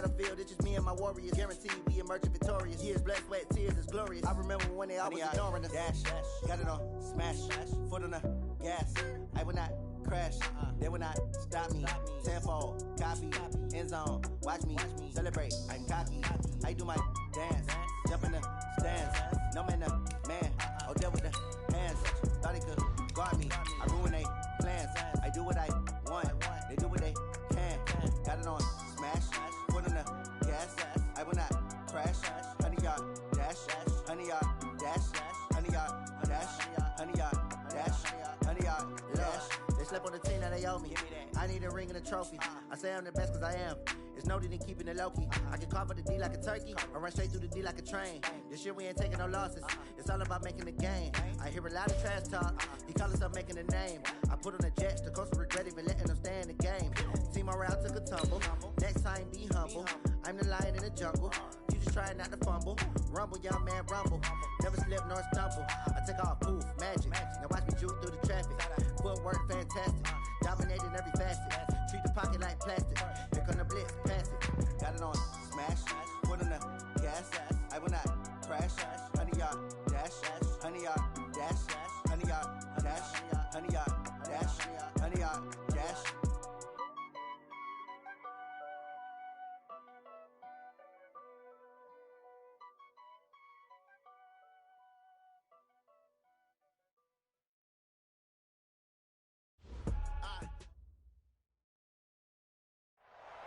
battlefield, it's just me and my warriors. Guaranteed we emerging victorious. Years, blood, sweat, tears is glorious. I remember when they always ignoring us. Dash, got it on, smash, foot on the gas. I will not crash, they will not stop me. Tenfold, copy, end zone, watch me celebrate. I'm cocky, I do my dance, jump in the stands. No man, man, oh there with the hands. Thought he could guard me, I ruin they plans. I do what I want, they do what they can. Got it on, smash, foot on the gas. I will not crash, 100-yard dash, 100-yard dash, 100-yard dash, 100-yard dash, 100-yard dash. They slept on the team that they owe me. I need a ring and a trophy. I say I'm the best cause I am. It's noted in keeping it low-key. I can carve up the D like a turkey or run straight through the D like a train. This year we ain't taking no losses. It's all about making the game. I hear a lot of trash talk. He call himself making a name. I put on the Jets. The coach will regret even letting them stay in the game. Team morale took a tumble. Next time be humble. I'm the lion in the jungle. You just try not to fumble. Rumble, young man, rumble. Never slip nor stumble. I take off, poof, magic. Now watch me juke through the traffic. Footwork fantastic. Dominating every facet. Treat the pocket like plastic. Here come the blitz, pass it. Got it on, smash. Foot on the gas. I will not crash. 100-yard dash. 100-yard dash. 100-yard dash. 100-yard dash. 100-yard dash.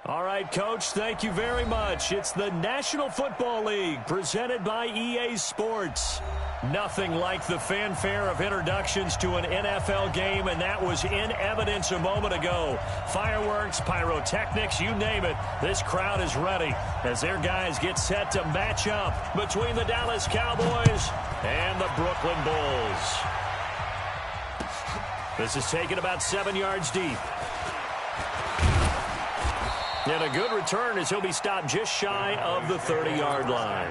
All right, Coach, thank you very much. It's the National Football League presented by EA Sports. Nothing like the fanfare of introductions to an NFL game, and that was in evidence a moment ago. Fireworks, pyrotechnics, you name it. This crowd is ready as their guys get set to match up between the Dallas Cowboys and the Brooklyn Bulls. This is taken about 7 yards deep. And a good return as he'll be stopped just shy of the 30-yard line.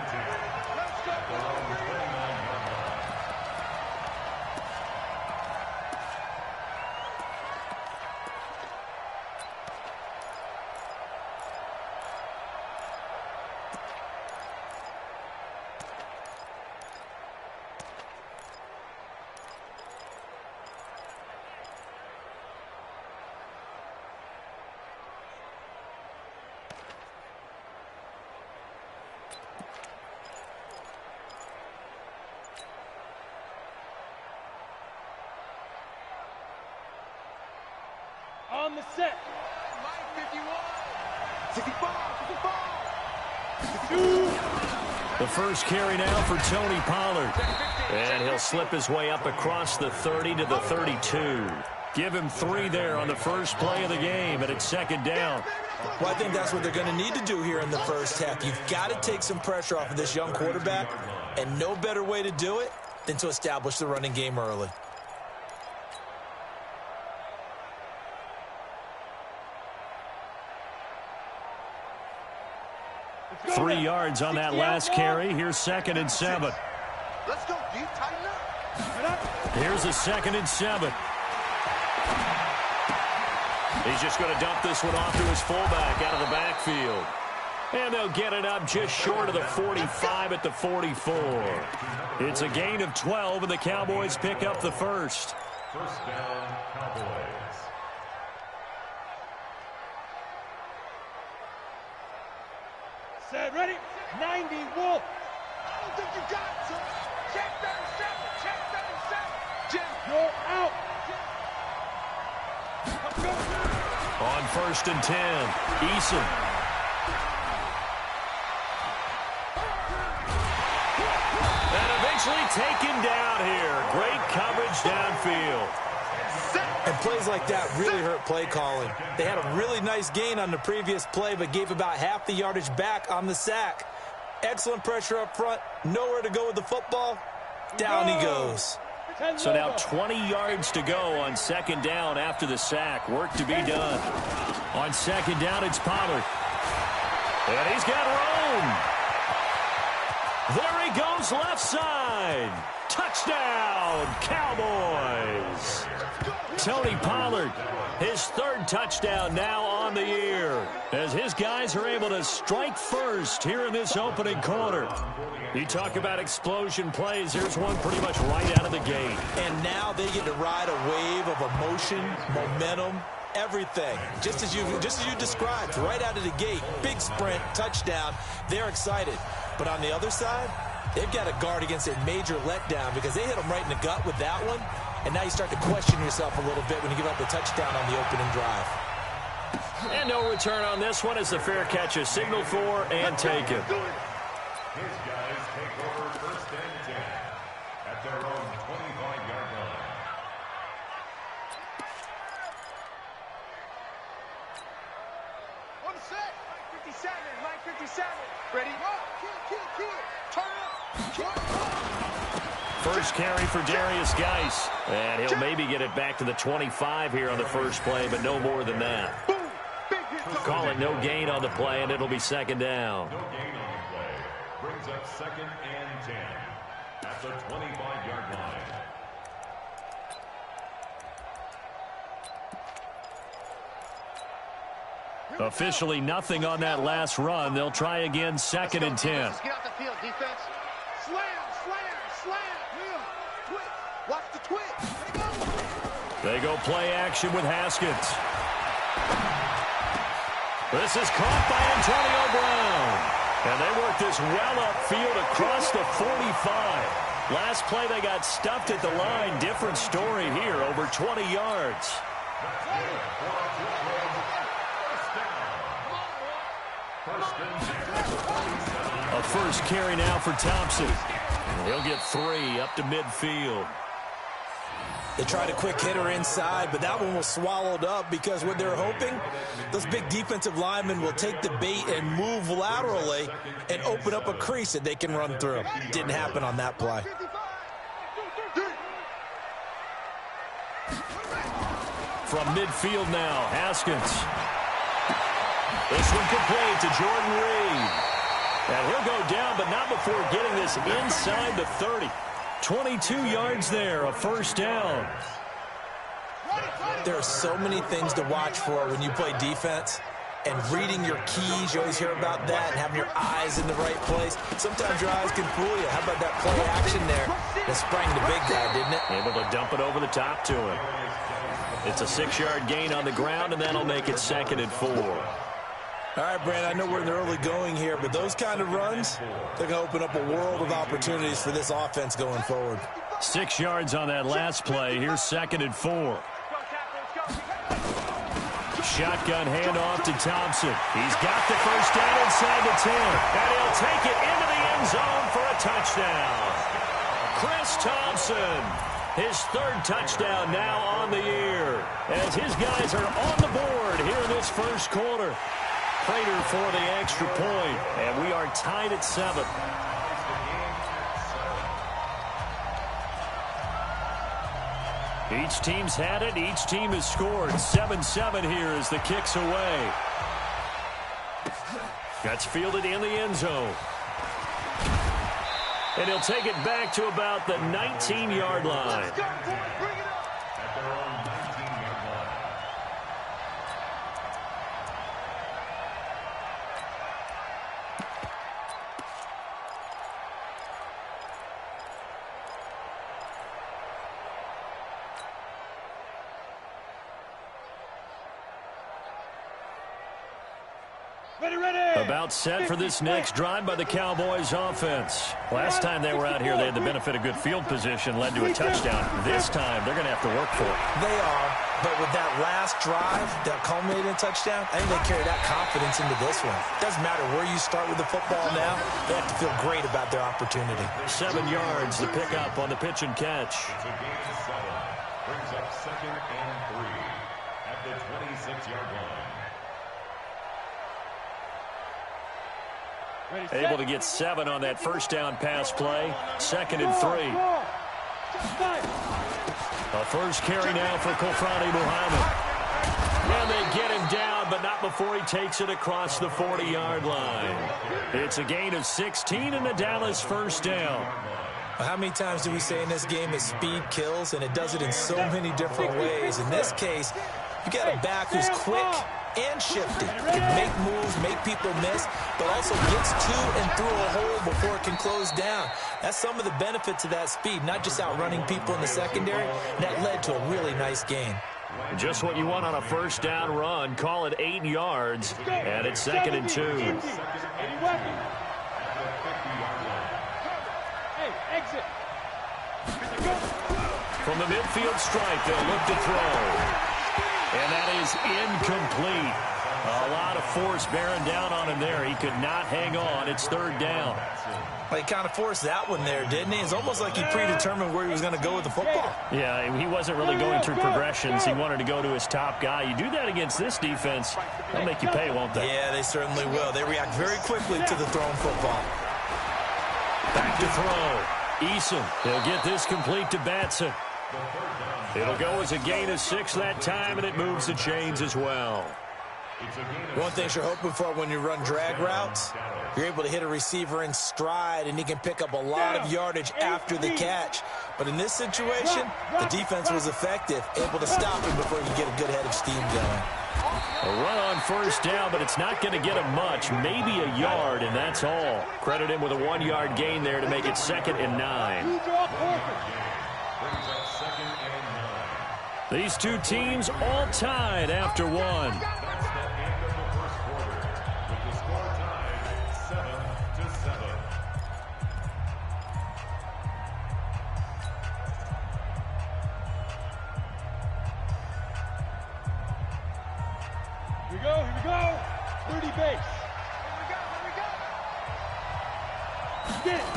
On the set. 55. The first carry now for Tony Pollard. And he'll slip his way up across the 30 to the 32. Give him 3 there on the first play of the game, and it's second down. Well, I think that's what they're going to need to do here in the first half. You've got to take some pressure off of this young quarterback, and no better way to do it than to establish the running game early. 3 yards on that last carry. Here's 2nd and 7. Let's go, deep, tighten up. Here's a 2nd and 7. He's just going to dump this one off to his fullback out of the backfield. And they'll get it up just short of the 45 at the 44. It's a gain of 12, and the Cowboys pick up the first. First down, Cowboys. Set, ready? 90, Wolf. I don't think you got it, son. Check 37, check 37. Jim, you're out. On 1st and 10, Eason. And eventually taken down here. Great coverage downfield. And plays like that really hurt play calling. They had a really nice gain on the previous play, but gave about half the yardage back on the sack. Excellent pressure up front. Nowhere to go with the football. Down he goes. So now 20 yards to go on 2nd down after the sack. Work to be done. On 2nd down, it's Pollard. And he's got room. There he goes left side. Touchdown, Cowboys. Tony Pollard. His third touchdown now on the year, as his guys are able to strike first here in this opening quarter. You talk about explosion plays. Here's one pretty much right out of the gate. And now they get to ride a wave of emotion, momentum, everything. Just as you described, right out of the gate. Big sprint, touchdown. They're excited. But on the other side, they've got to guard against a major letdown because they hit them right in the gut with that one. And now you start to question yourself a little bit when you give up the touchdown on the opening drive. And no return on this one as the fair catch is signaled for and taken. His guys take over first and 10 at their own 25-yard line. On set. Line 57. Ready? Kill. Turn up. First carry for Darius Geis. And he'll maybe get it back to the 25 here on the first play, but no more than that. Call it no gain on the play, and it'll be second down. No gain on the play. Brings up second and 10 at the 25-yard line. Officially nothing on that last run. They'll try again, second and 10. Get out the field, defense. Slam. Twitch. Watch the twitch. They go play action with Haskins. This is caught by Antonio Brown. And they work this well upfield across the 45. Last play they got stuffed at the line. Different story here, over 20 yards. A first carry now for Thompson. He'll get 3 up to midfield. They tried a quick hitter inside, but that one was swallowed up because what they're hoping, those big defensive linemen will take the bait and move laterally and open up a crease that they can run through. Didn't happen on that play. From midfield now, Haskins. This one complete to Jordan Reed. And he'll go down, but not before getting this inside the 30. 22 yards there, a first down. There are so many things to watch for when you play defense. And reading your keys, you always hear about that, and having your eyes in the right place. Sometimes your eyes can fool you. How about that play action there that sprang the big guy, didn't it? Able to dump it over the top to him. It's a 6-yard gain on the ground, and that'll make it second and 4. All right, Brand, I know we're in the early going here, but those kind of runs, they're going to open up a world of opportunities for this offense going forward. 6 yards on that last play. Here's second and 4. Shotgun handoff to Thompson. He's got the first down inside the 10. And he'll take it into the end zone for a touchdown. Chris Thompson, his third touchdown now on the year, as his guys are on the board here in this first quarter. Prater for the extra point, and we are tied at 7. Each team's had it. Each team has scored. 7-7 here as the kick's away. That's fielded in the end zone. And he'll take it back to about the 19-yard line. About set for this next drive by the Cowboys offense. Last time they were out here, they had the benefit of good field position, led to a touchdown. This time, they're going to have to work for it. They are, but with that last drive that culminated in a touchdown, I think they carry that confidence into this one. Doesn't matter where you start with the football now, they have to feel great about their opportunity. 7 yards to pick up on the pitch and catch. It's a gain of 7. Brings up second and 3 at the 26-yard line. Able to get 7 on that first down pass play. Second and 3. A first carry now for Kofrani Muhammad. And they get him down, but not before he takes it across the 40-yard line. It's a gain of 16 and a Dallas first down. How many times do we say in this game that speed kills, and it does it in so many different ways? In this case, you got a back who's quick and shifty. Can make moves, make people miss, but also gets to and through a hole before it can close down. That's some of the benefits of that speed, not just outrunning people in the secondary. That led to a really nice gain. Just what you want on a first down run. Call it 8 yards, and it's 2nd and 2. Exit. From the midfield stripe, they'll look to throw. And that is incomplete. A lot of force bearing down on him there. He could not hang on. It's 3rd down. Well, he kind of forced that one there, didn't he? It's almost like he predetermined where he was going to go with the football. Yeah, he wasn't really going through progressions. He wanted to go to his top guy. You do that against this defense, they'll make you pay, won't they? Yeah, they certainly will. They react very quickly to the thrown football. Back to throw. Eason, he'll get this complete to Batson. It'll go as a gain of 6 that time, and it moves the chains as well. One thing you're hoping for when you run drag routes, you're able to hit a receiver in stride, and he can pick up a lot of yardage after the catch. But in this situation, the defense was effective, able to stop him before he could get a good head of steam going. A run on first down, but it's not going to get him much, maybe a yard, and that's all. Credit him with a 1-yard gain there to make it 2nd and 9. These two teams all tied after 1. That's the end of the first quarter, with the score tied 7-7. Here we go. 30 base. Here we go. Get it.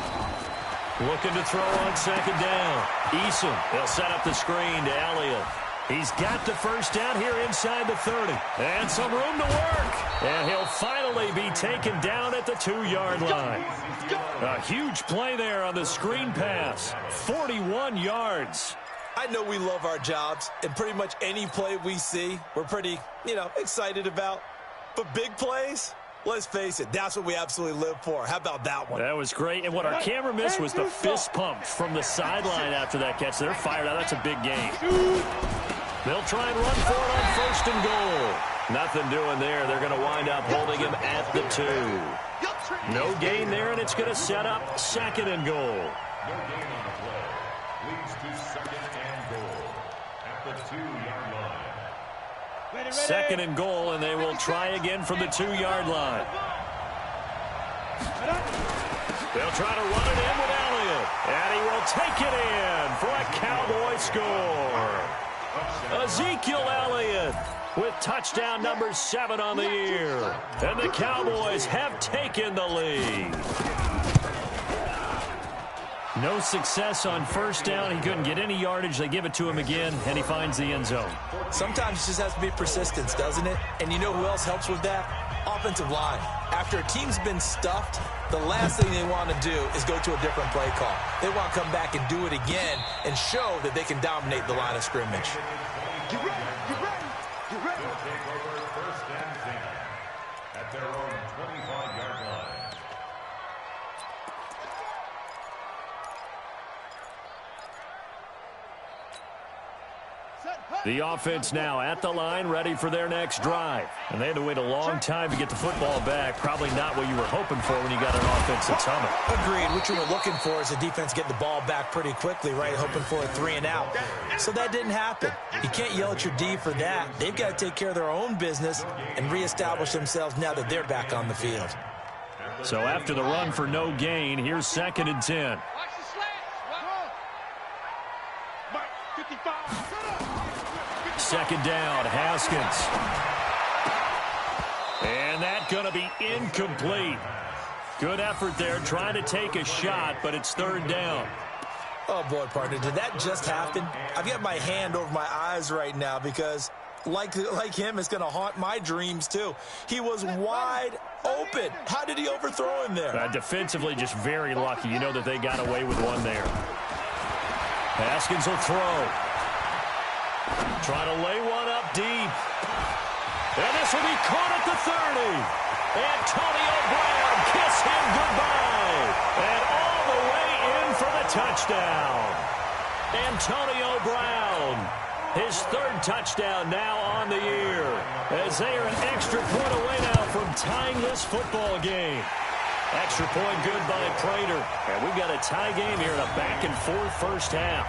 Looking to throw on 2nd down. Eason, he'll set up the screen to Elliott. He's got the first down here inside the 30. And some room to work. And he'll finally be taken down at the 2-yard line. A huge play there on the screen pass. 41 yards. I know we love our jobs, and pretty much any play we see, we're pretty, excited about. But big plays, let's face it, that's what we absolutely live for. How about that one? That was great. And what our camera missed was the fist pump from the sideline after that catch. They're fired out. That's a big game. They'll try and run for it on 1st and goal. Nothing doing there. They're going to wind up holding him at the 2. No gain there, and it's going to set up 2nd and goal. No gain on the play. Leads to 2nd and goal at the 2-yard line. 2nd and goal, and they will try again from the 2-yard line. They'll try to run it in with Elliott, and he will take it in for a Cowboy score. Ezekiel Elliott with touchdown number 7 on the year. And the Cowboys have taken the lead. No success on first down. He couldn't get any yardage. They give it to him again, and he finds the end zone. Sometimes it just has to be persistence, doesn't it? And you know who else helps with that? Offensive line. After a team's been stuffed, the last thing they want to do is go to a different play call. They want to come back and do it again and show that they can dominate the line of scrimmage. Get ready. Get ready. Get ready. They'll take over 1st and 10 at their own 25-yard line. The offense now at the line, ready for their next drive. And they had to wait a long time to get the football back. Probably not what you were hoping for when you got an offense that's humming. Agreed. What you were looking for is the defense get the ball back pretty quickly, right? Hoping for a 3 and out. So that didn't happen. You can't yell at your D for that. They've got to take care of their own business and reestablish themselves now that they're back on the field. So after the run for no gain, here's 2nd and 10. Watch the slants. Mike, 55. 2nd down, Haskins. And that's going to be incomplete. Good effort there, trying to take a shot, but it's 3rd down. Oh, boy, partner, did that just happen? I've got my hand over my eyes right now because, like him, it's going to haunt my dreams, too. He was wide open. How did he overthrow him there? Defensively, just very lucky. You know that they got away with one there. Haskins will throw. Trying to lay one up deep. And this will be caught at the 30. Antonio Brown, kiss him goodbye. And all the way in for the touchdown. Antonio Brown, his third touchdown now on the year, as they are an extra point away now from tying this football game. Extra point good by Prater. And we've got a tie game here in a back-and-forth first half.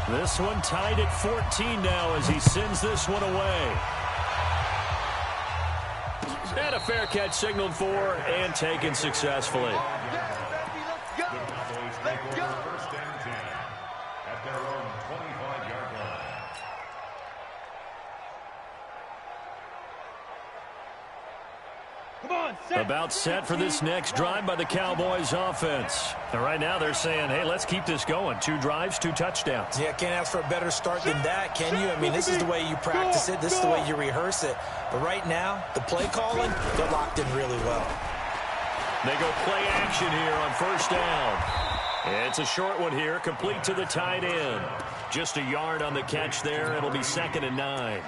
This one tied at 14 now as he sends this one away. And a fair catch signaled for and taken successfully. About set for this next drive by the Cowboys offense. And right now they're saying, hey, let's keep this going. 2 drives, 2 touchdowns. Yeah, can't ask for a better start than that, can you? I mean, this is the way you practice it. This is the way you rehearse it. But right now, the play calling, they're locked in really well. They go play action here on first down. It's a short one here, complete to the tight end. Just a yard on the catch there. It'll be 2nd and 9.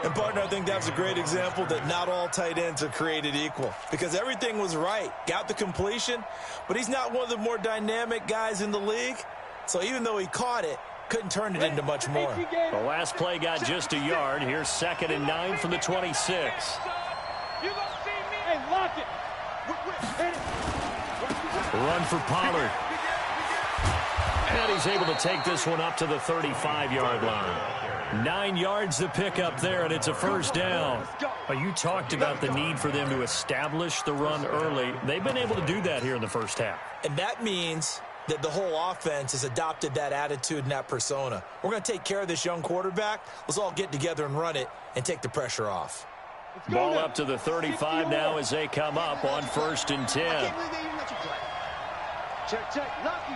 And, partner, I think that's a great example that not all tight ends are created equal, because everything was right. Got the completion, but he's not one of the more dynamic guys in the league. So even though he caught it, couldn't turn it into much more. The last play got just a yard. Here's 2nd and 9 from the 26. You gonna see me? Hey, lock it. Run for Pollard. And he's able to take this one up to the 35-yard line. 9 yards to pick up there, and it's a first down. You talked about the need for them to establish the run early. They've been able to do that here in the first half. And that means that the whole offense has adopted that attitude and that persona. We're going to take care of this young quarterback. Let's all get together and run it and take the pressure off. Ball up to the 35 now as they come up on 1st and 10. Check, check. Lucky.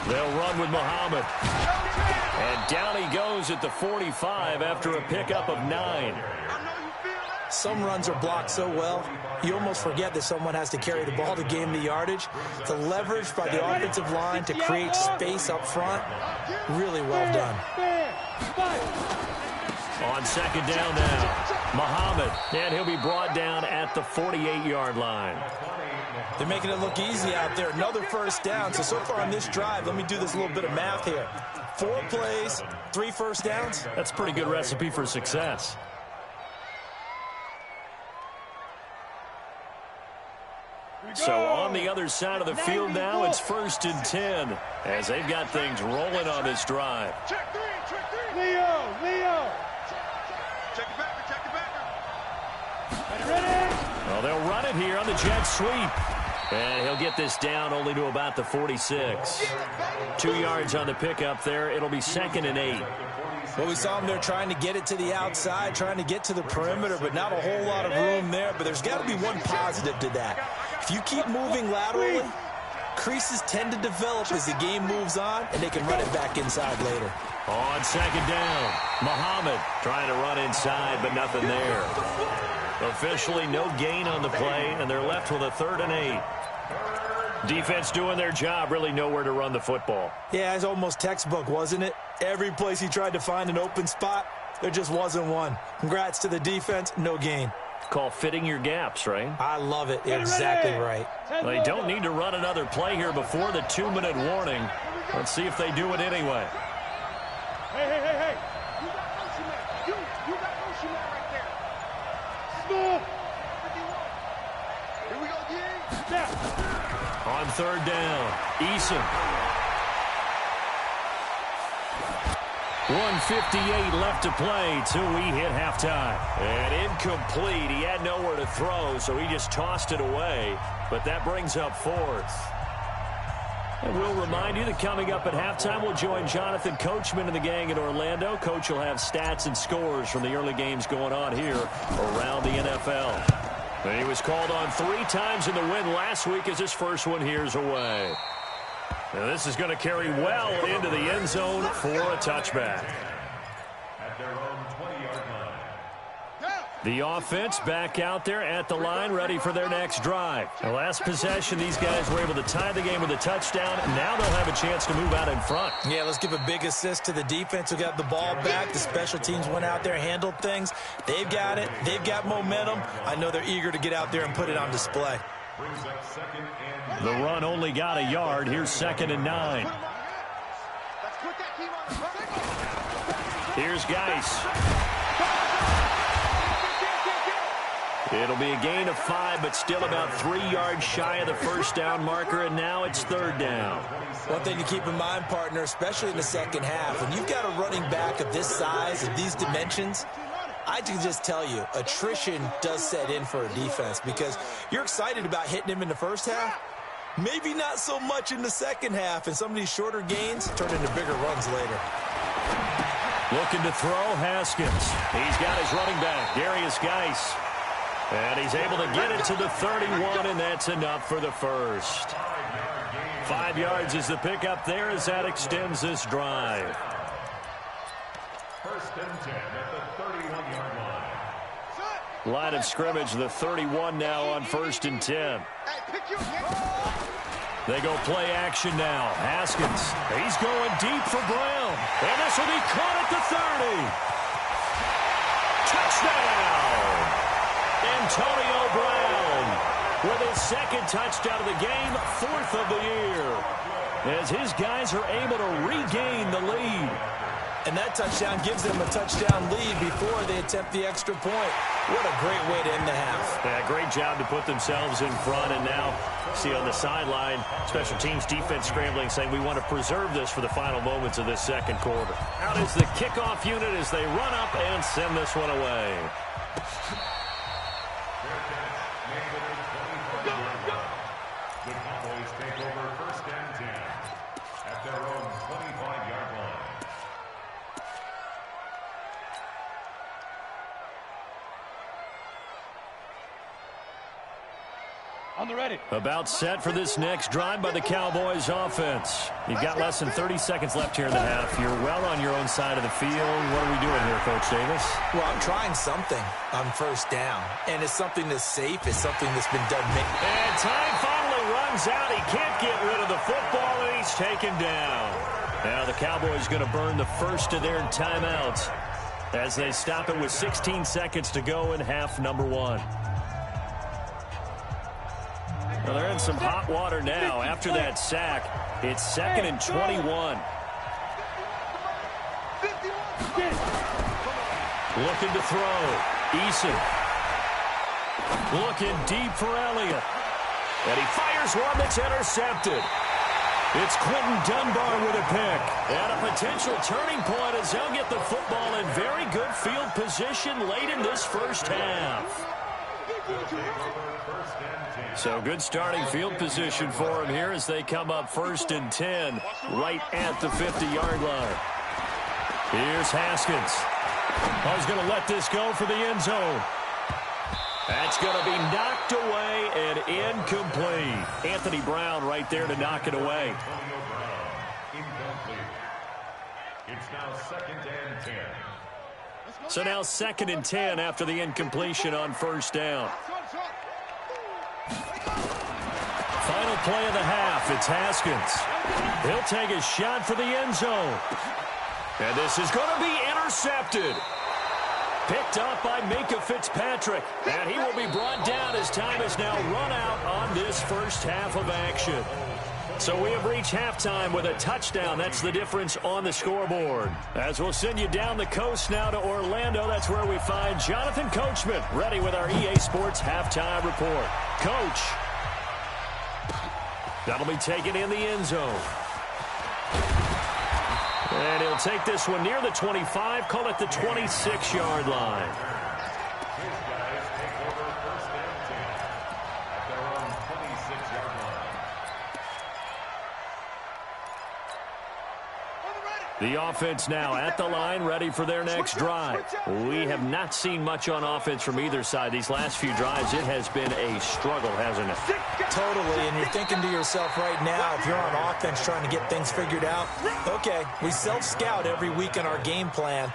They'll run with Muhammad. And down he goes at the 45 after a pickup of 9. Some runs are blocked so well, you almost forget that someone has to carry the ball to gain the yardage. The leverage by the offensive line to create space up front, really well done. On 2nd down now, Muhammad, and he'll be brought down at the 48-yard line. They're making it look easy out there. Another first down. So far on this drive, let me do this little bit of math here. 4 plays, 3 first downs. That's a pretty good recipe for success. So on the other side of the field now, it's 1st and 10 as they've got things rolling on this drive. Check 3. Leo. Check it back. Ready? Well, they'll run it here on the jet sweep. And he'll get this down only to about the 46. 2 yards on the pickup there. It'll be 2nd and 8. Well, we saw him there trying to get it to the outside, trying to get to the perimeter, but not a whole lot of room there. But there's got to be one positive to that. If you keep moving laterally, creases tend to develop as the game moves on, and they can run it back inside later. On 2nd down, Muhammad trying to run inside, but nothing there. Officially no gain on the play, and they're left with a 3rd and 8. Defense doing their job, really nowhere to run the football. Yeah, it's almost textbook, wasn't it? Every place he tried to find an open spot, there just wasn't one. Congrats to the defense, no gain. Call fitting your gaps, right? I love it. You're exactly right. They don't need to run another play here before the 2-minute warning. Let's see if they do it anyway. Hey. You got motion man. You got motion man right there. Small. Here we go, G. Yeah. On 3rd down, Eason. 1:58 left to play till we hit halftime. And incomplete. He had nowhere to throw, so he just tossed it away. But that brings up 4th. And we'll remind you that coming up at halftime, we'll join Jonathan Coachman and the gang in Orlando. Coach will have stats and scores from the early games going on here around the NFL. And he was called on 3 times in the win last week as his first one here's away. Now this is going to carry well into the end zone for a touchback. At their own 20-yard line. The offense back out there at the line, ready for their next drive. The last possession, these guys were able to tie the game with a touchdown. Now they'll have a chance to move out in front. Yeah, let's give a big assist to the defense who got the ball back. The special teams went out there, handled things. They've got it. They've got momentum. I know they're eager to get out there and put it on display. Brings up second and The run only got a yard. Here's 2nd and 9. Here's Geis. It'll be a gain of 5, but still about 3 yards shy of the first down marker, and now it's 3rd down. One thing to keep in mind, partner, especially in the second half, when you've got a running back of this size and these dimensions, I can just tell you, attrition does set in for a defense because you're excited about hitting him in the first half. Maybe not so much in the second half, and some of these shorter gains turn into bigger runs later. Looking to throw, Haskins. He's got his running back, Darius Geis. And he's able to get it to the 31, and that's enough for the first. 5 yards is the pickup there as that extends this drive. 1st and 10 at the 31-yard line. Line of scrimmage, the 31 now on 1st and 10. They go play action now. Haskins, he's going deep for Brown. And this will be caught at the 30. Touchdown! Antonio Brown with his 2nd touchdown of the game, 4th of the year, as his guys are able to regain the lead. And that touchdown gives them a touchdown lead before they attempt the extra point. What a great way to end the half. Yeah, great job to put themselves in front, and now see on the sideline, special teams defense scrambling, saying we want to preserve this for the final moments of this 2nd quarter. Out is the kickoff unit as they run up and send this one away. The Cowboys take over 1st and 10 at their own 25-yard line. On the ready. About set for this next drive by the Cowboys offense. You've got less than 30 seconds left here in the half. You're well on your own side of the field. What are we doing here, Coach Davis? Well, I'm trying something on 1st down, and it's something that's safe. It's something that's been done. And time finally runs out. He can't get rid of the football, and he's taken down. Now the Cowboys going to burn the first of their timeouts as they stop it with 16 seconds to go in half number 1. Well, they're in some hot water now. After that sack, it's 2nd and 21. Looking to throw. Eason. Looking deep for Elliott. And he fires one that's intercepted. It's Quentin Dunbar with a pick. And a potential turning point as they'll get the football in very good field position late in this first half. So good starting field position for him here as they come up 1st and 10 right at the 50-yard line. Here's Haskins. Oh, he's going to let this go for the end zone. That's going to be knocked away and incomplete. Anthony Brown right there to knock it away. Antonio Brown, incomplete. It's now 2nd and 10. So now 2nd and 10 after the incompletion on 1st down. Final play of the half. It's Haskins. He'll take a shot for the end zone. And this is going to be intercepted. Picked up by Minkah Fitzpatrick. And he will be brought down as time is now run out on this first half of action. So we have reached halftime with a touchdown. That's the difference on the scoreboard. As we'll send you down the coast now to Orlando, that's where we find Jonathan Coachman ready with our EA Sports halftime report. Coach. That'll be taken in the end zone. And he'll take this one near the 25, call it the 26-yard line. His guys take over 1st and 10 at their own 26-yard line. The offense now at the line, ready for their next drive. We have not seen much on offense from either side. These last few drives, it has been a struggle, hasn't it? Totally, and you're thinking to yourself right now, if you're on offense trying to get things figured out, okay, we self-scout every week in our game plan.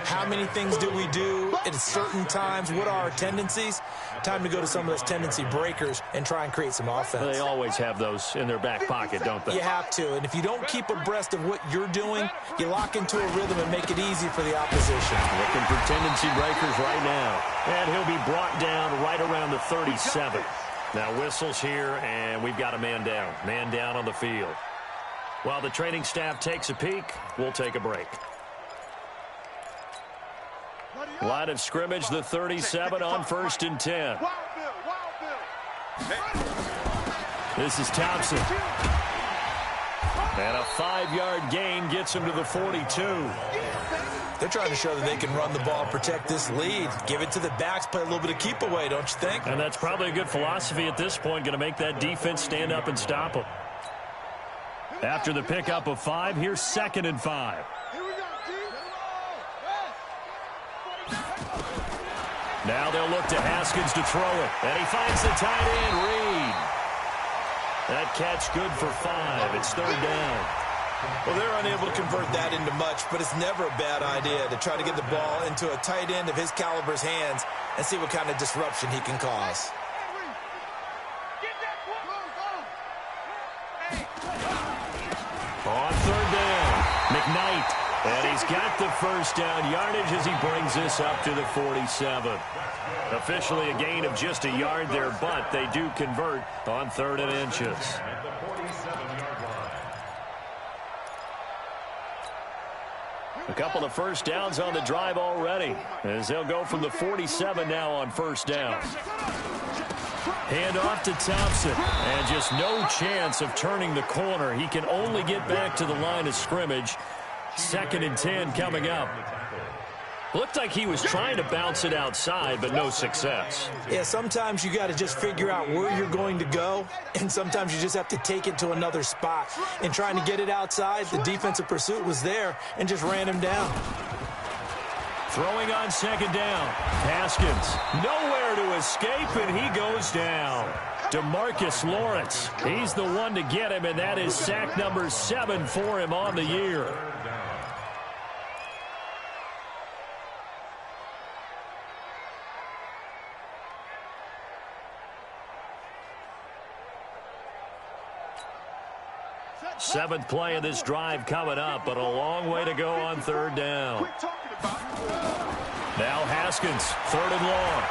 How many things do we do at certain times? What are our tendencies? Time to go to some of those tendency breakers and try and create some offense. They always have those in their back pocket, don't they? You have to, and if you don't keep abreast of what you're doing, you lock into a rhythm and make it easy for the opposition. Looking for tendency breakers right now. And he'll be brought down right around the 37. Now whistles here, and we've got a man down. Man down on the field. While the training staff takes a peek, we'll take a break. Line of scrimmage, the 37 on 1st and 10. This is Thompson. And a 5-yard gain gets him to the 42. They're trying to show that they can run the ball, protect this lead. Give it to the backs, play a little bit of keep away, don't you think? And that's probably a good philosophy at this point, going to make that defense stand up and stop them. After the pickup of 5, here's 2nd and 5. Now they'll look to Haskins to throw it. And he finds the tight end, Reed. That catch good for 5. It's 3rd down. Well, they're unable to convert that into much, but it's never a bad idea to try to get the ball into a tight end of his caliber's hands and see what kind of disruption he can cause. On 3rd down, McKnight. And he's got the 1st down yardage as he brings this up to the 47. Officially a gain of just a yard there, but they do convert on 3rd and inches. A couple of 1st downs on the drive already, as they'll go from the 47 now on 1st down. Hand off to Thompson, and just no chance of turning the corner. He can only get back to the line of scrimmage. 2nd and 10 coming up. Looked like he was trying to bounce it outside, but no success. Yeah, sometimes you got to just figure out where you're going to go, and sometimes you just have to take it to another spot. And trying to get it outside, the defensive pursuit was there and just ran him down. Throwing on 2nd down. Haskins, nowhere to escape, and he goes down. DeMarcus Lawrence, he's the one to get him, and that is sack number 7 for him on the year. Seventh play of this drive coming up, but a long way to go on 3rd down. Now Haskins, 3rd and long.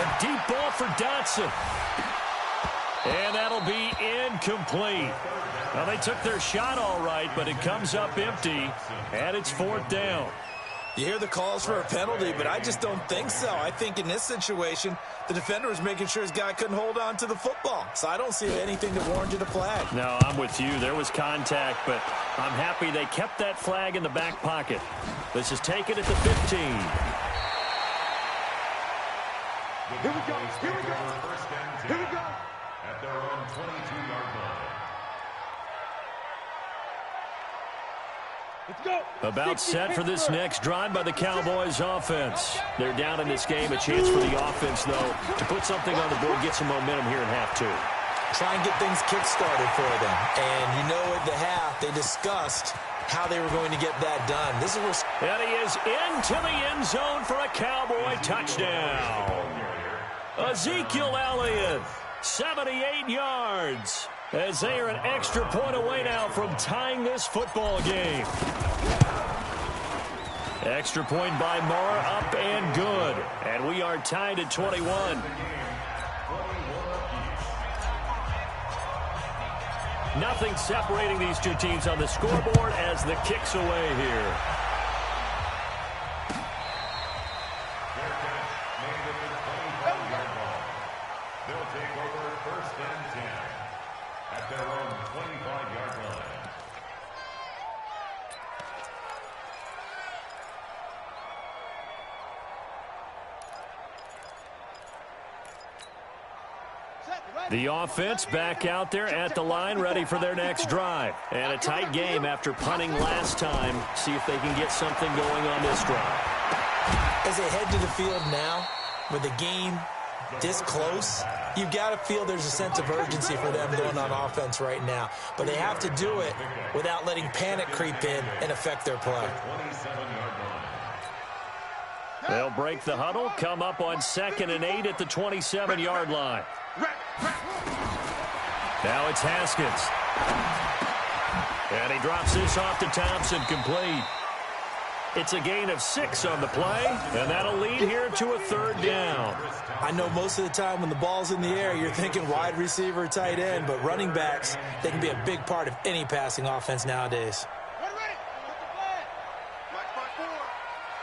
A deep ball for Dotson. And that'll be incomplete. Well, they took their shot all right, but it comes up empty, and it's 4th down. You hear the calls for a penalty, but I just don't think so. I think in this situation, the defender was making sure his guy couldn't hold on to the football. So I don't see anything that warranted a flag. No, I'm with you. There was contact, but I'm happy they kept that flag in the back pocket. This is taken at the 15. Here we go. Here we go. Here we go. At their own 22-yard line. Let's go. About set for this next drive by the Cowboys offense. They're down in this game. A chance for the offense, though, to put something on the board, get some momentum here in half 2. Try and get things kick-started for them. And you know at the half, they discussed how they were going to get that done. This is and he is into the end zone for a Cowboy touchdown. Ezekiel Elliott, 78 yards. As they are an extra point away now from tying this football game. Extra point by Moore, up and good. And we are tied at 21. Nothing separating these two teams on the scoreboard as the kick's away here. They'll take over 1st and 10 at their own 25-yard line. The offense back out there at the line, ready for their next drive. And a tight game after punting last time. See if they can get something going on this drive. as they head to the field now with the game this close, you've got to feel there's a sense of urgency for them going on offense right now. But they have to do it without letting panic creep in and affect their play. They'll break the huddle, come up on 2nd and 8 at the 27-yard line. Now it's Haskins. And he drops this off to Thompson, complete. It's a gain of 6 on the play, and that'll lead here to a 3rd down. I know most of the time when the ball's in the air, you're thinking wide receiver, tight end, but running backs, they can be a big part of any passing offense nowadays.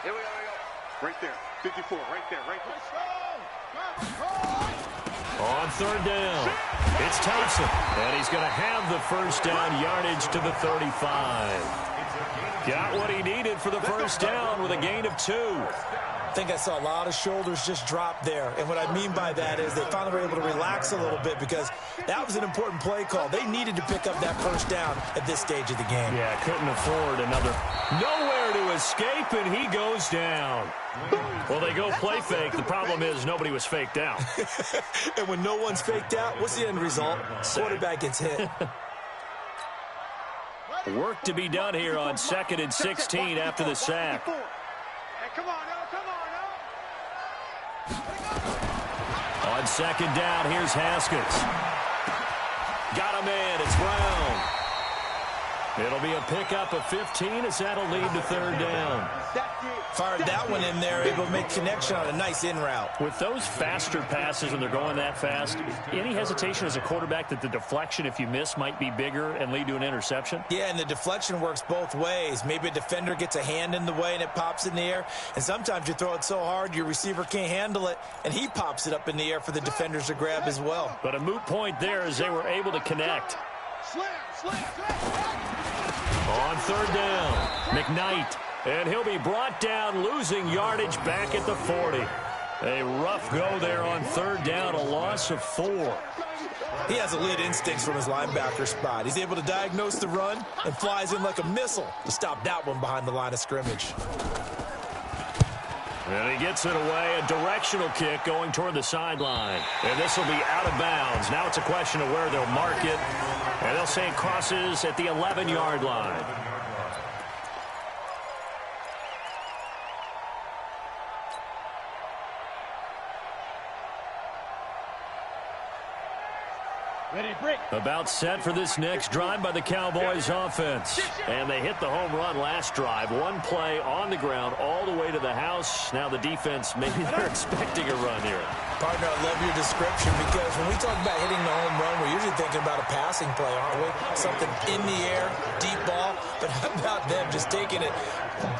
Here we go. Right there. 54, right there, right there. On 3rd down, it's Thompson, and he's going to have the first down yardage to the 35. Got what he needed for the first down with a gain of 2. I think I saw a lot of shoulders just drop there. And what I mean by that is they finally were able to relax a little bit because that was an important play call. They needed to pick up that first down at this stage of the game. Yeah, couldn't afford another. Nowhere to escape, and he goes down. Well, they go play fake. The problem is nobody was faked out. And when no one's faked out, what's the end result? Quarterback gets hit. Work to be done here on 2nd and 16 after the sack. Hey, come on, now, come on, now. On 2nd down, here's Haskins. Got a man, it's Brown. It'll be a pickup of 15 as that'll lead to 3rd down. Fired that one in there, able to make connection on a nice in route. With those faster passes when they're going that fast, any hesitation as a quarterback that the deflection, if you miss, might be bigger and lead to an interception? Yeah, and the deflection works both ways. Maybe a defender gets a hand in the way and it pops in the air, and sometimes you throw it so hard your receiver can't handle it, and he pops it up in the air for the defenders to grab as well. But a moot point there as they were able to connect. On 3rd down, McKnight. And he'll be brought down, losing yardage back at the 40. A rough go there on 3rd down, a loss of 4. He has elite instincts from his linebacker spot. He's able to diagnose the run and flies in like a missile to stop that one behind the line of scrimmage. And he gets it away, a directional kick going toward the sideline. And this will be out of bounds. Now it's a question of where they'll mark it. And they'll say it crosses at the 11-yard line. About set for this next drive by the Cowboys offense. And they hit the home run last drive. One play on the ground all the way to the house. Now the defense, maybe they're expecting a run here. Partner, I love your description because when we talk about hitting the home run, we're usually thinking about a passing play, aren't we? Something in the air, deep ball. But how about them just taking it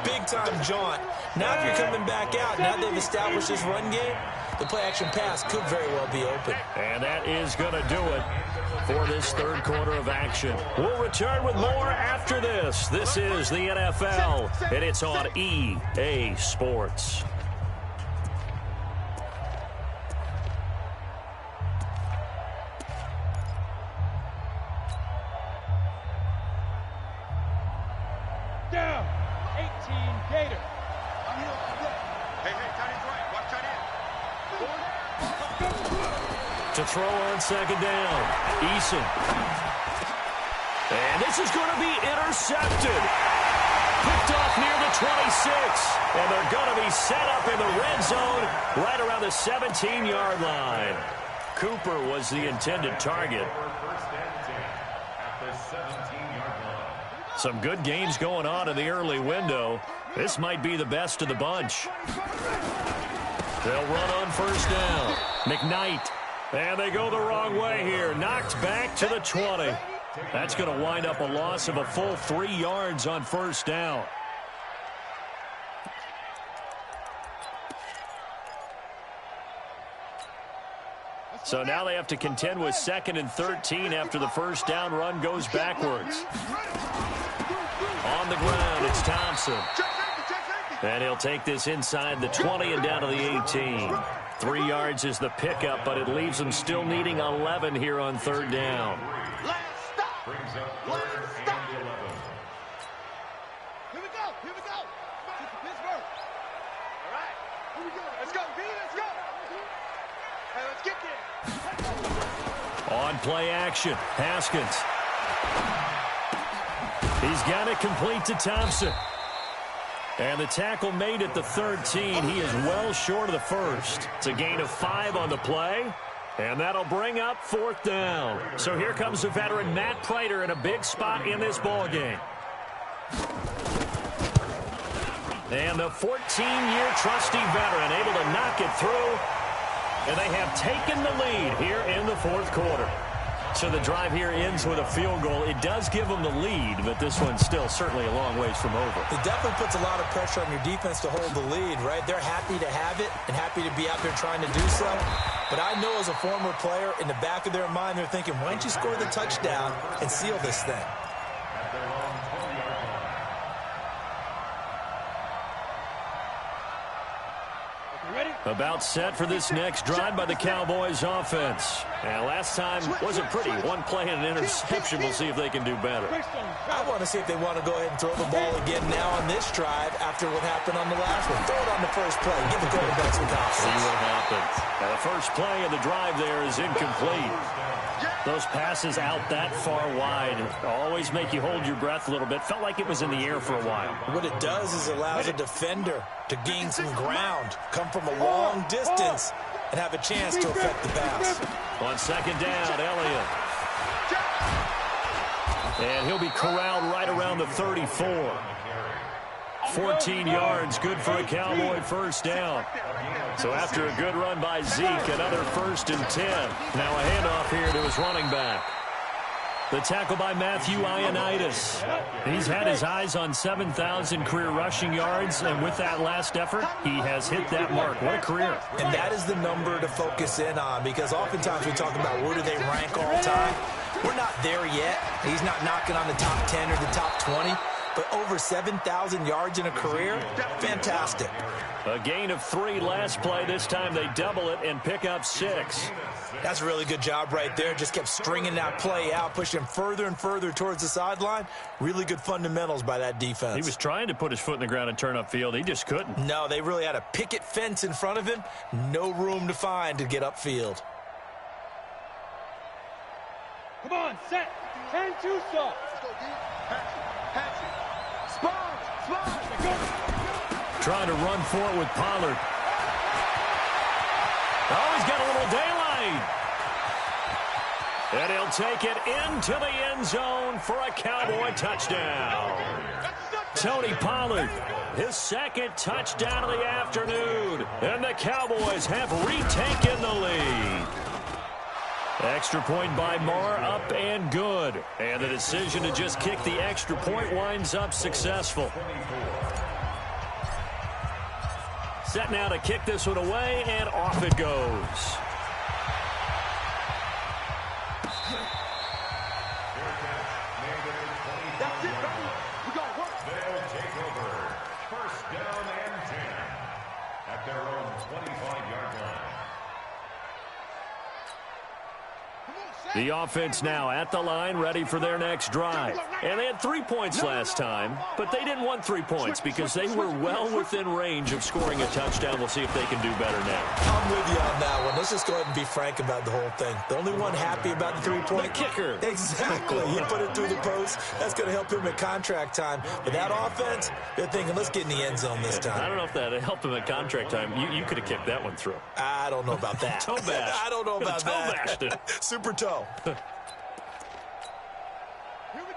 big-time jaunt? Now if you're coming back out, now they've established this run game, the play-action pass could very well be open. And that is going to do it for this 3rd quarter of action. We'll return with more after this. This is the NFL, and it's on EA Sports. Down. 18 Gator. Hey, tight end's right. Watch tight end. To throw on 2nd down, Eason. And this is going to be intercepted. Picked off near the 26. And they're going to be set up in the red zone right around the 17-yard line. Cooper was the intended target. Some good games going on in the early window. This might be the best of the bunch. They'll run on 1st down. McKnight. And they go the wrong way here. Knocked back to the 20. That's going to wind up a loss of a full 3 yards on 1st down. So now they have to contend with 2nd and 13 after the 1st down run goes backwards. On the ground, it's Thompson. And he'll take this inside the 20 and down to the 18. 3 yards is the pickup, but it leaves them still needing 11 here on 3rd down. Brings up 3rd and 11. Here we go. Pittsburgh. All right. Here we go. Let's go, B. Let's go. Hey, let's get there. On play action, Haskins. He's got it complete to Thompson. And the tackle made at the 13. He is well short of the 1st. It's a gain of 5 on the play. And that'll bring up 4th down. So here comes the veteran Matt Prater in a big spot in this ballgame. And the 14-year trusty veteran able to knock it through. And they have taken the lead here in the fourth quarter. So the drive here ends with a field goal. It does give them the lead, but this one's still certainly a long ways from over. It definitely puts a lot of pressure on your defense to hold the lead, right? They're happy to have it and happy to be out there trying to do so. But I know as a former player, in the back of their mind, they're thinking, why don't you score the touchdown and seal this thing? About set for this next drive by the Cowboys offense. And last time wasn't pretty. One play and an interception. We'll see if they can do better. I want to see if they want to go ahead and throw the ball again now on this drive after what happened on the last one. Throw it on the first play. Give the quarterback some confidence. See what happens. Now the first play of the drive there is incomplete. Those passes out that far wide always make you hold your breath a little bit. Felt like it was in the air for a while. What it does is allows a defender to gain some ground, come from a long distance, and have a chance to affect the pass. On second down, Elliott. And he'll be corralled right around the 34. 14 yards, good for a Cowboy first down. So after a good run by Zeke, another 1st and 10. Now a handoff here to his running back. The tackle by Matthew Ioannidis. He's had his eyes on 7,000 career rushing yards, and with that last effort, he has hit that mark. What a career. And that is the number to focus in on, because oftentimes we talk about where do they rank all time. We're not there yet. He's not knocking on the top 10 or the top 20. But over 7,000 yards in a career, fantastic. A gain of 3 last play. This time they double it and pick up 6. That's a really good job right there. Just kept stringing that play out, pushing him further and further towards the sideline. Really good fundamentals by that defense. He was trying to put his foot in the ground and turn upfield. He just couldn't. No, they really had a picket fence in front of him. No room to find to get upfield. Come on, set. 10-2 stop. Trying to run for it with Pollard. Oh, he's got a little daylight. And he'll take it into the end zone for a Cowboy touchdown. Tony Pollard, his 2nd touchdown of the afternoon. And the Cowboys have retaken the lead. Extra point by Marr, up and good. And the decision to just kick the extra point winds up successful. Set now to kick this one away, and off it goes. That's it, baby. We got work. They'll take over. 1st down and 10 at their own 25-yard line. The offense now at the line, ready for their next drive. And they had 3 points last time, but they didn't want 3 points because they were well within range of scoring a touchdown. We'll see if they can do better now. I'm with you on that one. Let's just go ahead and be frank about the whole thing. The only one happy about the 3-point kicker. Exactly. He put it through the post. That's going to help him at contract time. But that offense, they're thinking, let's get in the end zone this time. I don't know if that helped him at contract time. You could have kicked that one through. I don't know about that. Toe bash. I don't know about that. Toe bashed it. Super toe.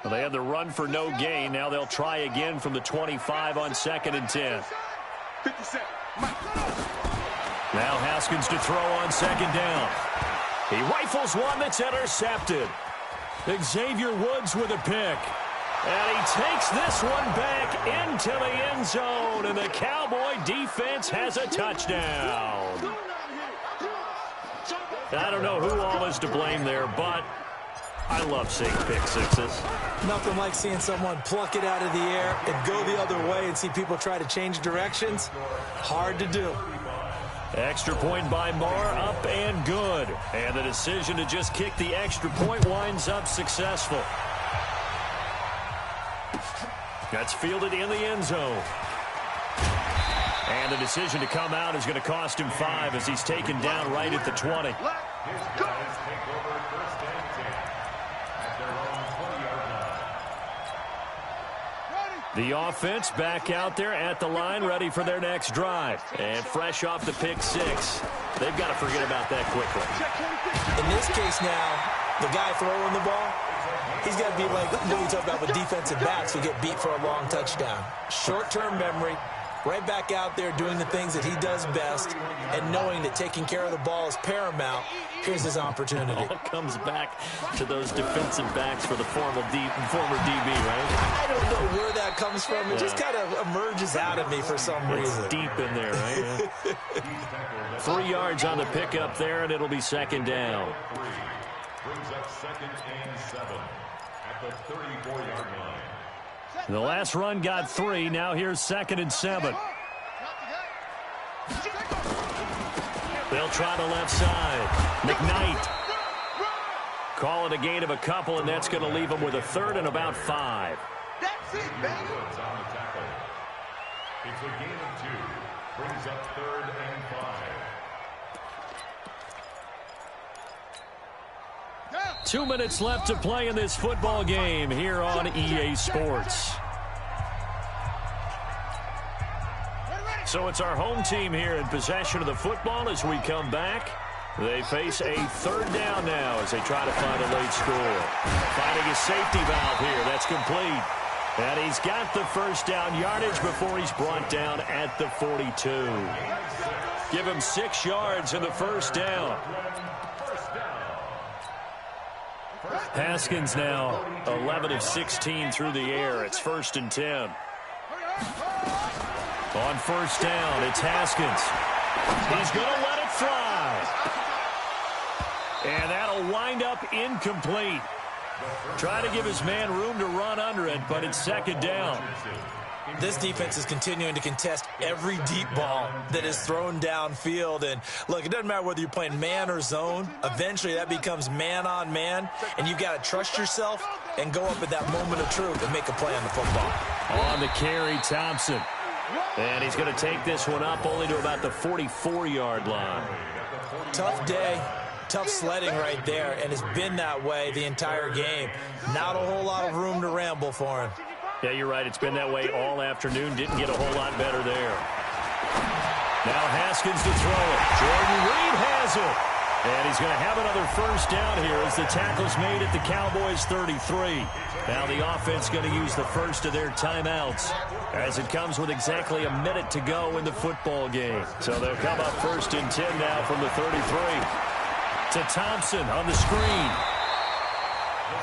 Well, they had the run for no gain. Now they'll try again from the 25 on 2nd and 10. 57. Now Haskins to throw on 2nd down. He rifles one that's intercepted. Xavier Woods with a pick. And he takes this one back into the end zone. And the Cowboy defense has a touchdown. I don't know who all is to blame there, but I love seeing pick sixes. Nothing like seeing someone pluck it out of the air and go the other way and see people try to change directions. Hard to do. Extra point by Marr, up and good. And the decision to just kick the extra point winds up successful. That's fielded in the end zone. And the decision to come out is going to cost him 5 as he's taken down right at the 20. His guys take over 1st and 10 at their own 20-yard line. The offense back out there at the line, ready for their next drive. And fresh off the pick 6, they've got to forget about that quickly. In this case now, the guy throwing the ball, he's got to be like what we talk about with defensive backs who get beat for a long touchdown. Short-term memory, right back out there doing the things that he does best and knowing that taking care of the ball is paramount. Here's his opportunity. It all comes back to those defensive backs for the former DB, right? I don't know where that comes from. It just kind of emerges out of me for some reason. It's deep in there, right? Yeah. 3 yards on the pickup there, and it'll be second down. Brings up 2nd and 7 at the 34-yard line. The last run got 3. Now here's 2nd and 7. They'll try the left side. McKnight. Call it a gain of a couple, and that's going to leave them with a 3rd and about 5. That's it, baby. Woods on the tackle. It's a gain of 2. Brings up 3rd and 5. 2 minutes left to play in this football game here on EA Sports. So it's our home team here in possession of the football as we come back. They face a 3rd down now as they try to find a late score. Finding a safety valve here. That's complete. And he's got the first down yardage before he's brought down at the 42. Give him 6 yards in the first down. Haskins now 11 of 16 through the air. It's 1st and 10. On first down, it's Haskins. He's going to let it fly. And that'll wind up incomplete. Trying to give his man room to run under it, but it's 2nd down. This defense is continuing to contest every deep ball that is thrown downfield. And, look, it doesn't matter whether you're playing man or zone. Eventually, that becomes man-on-man, and you've got to trust yourself and go up at that moment of truth and make a play on the football. On the carry, Thompson. And he's going to take this one up only to about the 44-yard line. Tough day, tough sledding right there, and it's been that way the entire game. Not a whole lot of room to ramble for him. Yeah, you're right. It's been that way all afternoon. Didn't get a whole lot better there. Now Haskins to throw it. Jordan Reed has it. And he's going to have another first down here as the tackle's made at the Cowboys' 33. Now the offense going to use the first of their timeouts as it comes with exactly a minute to go in the football game. So they'll come up 1st and 10 now from the 33. To Thompson on the screen.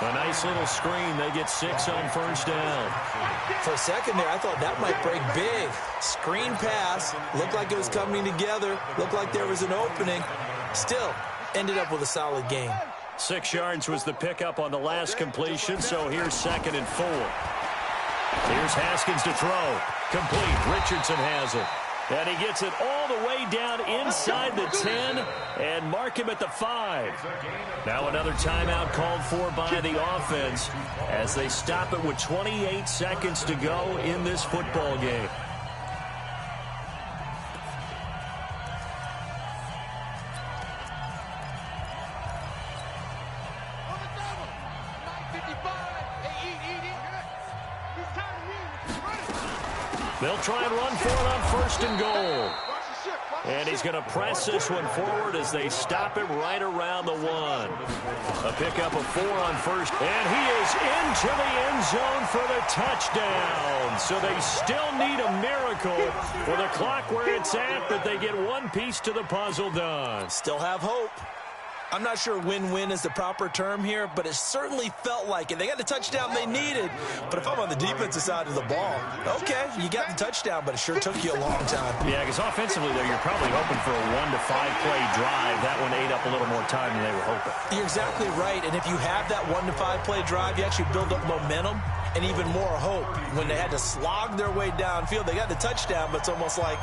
A nice little screen. They get 6 on first down. For a second there, I thought that might break big. Screen pass. Looked like it was coming together. Looked like there was an opening. Still, ended up with a solid game. 6 yards was the pickup on the last completion, so here's 2nd and 4. Here's Haskins to throw. Complete. Richardson has it. And he gets it all the way down inside the 10 and mark him at the 5. Now another timeout called for by the offense as they stop it with 28 seconds to go in this football game. They'll try and run for it on 1st and goal. And he's going to press this one forward as they stop him right around the 1. A pickup of 4 on first. And he is into the end zone for the touchdown. So they still need a miracle for the clock where it's at, but they get one piece to the puzzle done. Still have hope. I'm not sure win-win is the proper term here, but it certainly felt like it. They got the touchdown they needed, but if I'm on the defensive side of the ball, okay, you got the touchdown, but it sure took you a long time. Yeah, because offensively, though, you're probably hoping for a 1 to 5 play drive. That one ate up a little more time than they were hoping. You're exactly right, and if you have that 1 to 5 play drive, you actually build up momentum and even more hope. When they had to slog their way downfield, they got the touchdown, but it's almost like,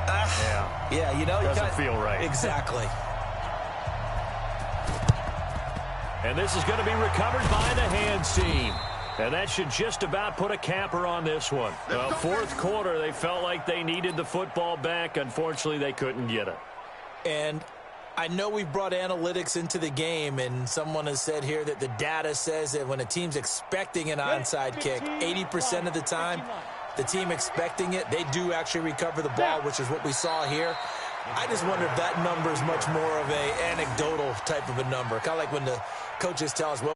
yeah, you know, doesn't feel right. Exactly. And this is going to be recovered by the hands team. And that should just about put a capper on this one. Fourth quarter, they felt like they needed the football back. Unfortunately, they couldn't get it. And I know we've brought analytics into the game, and someone has said here that the data says that when a team's expecting an onside kick, 80% of the time, the team expecting it, they do actually recover the ball, which is what we saw here. I just wonder if that number is much more of a anecdotal type of a number, kind of like when the coaches tell us, well,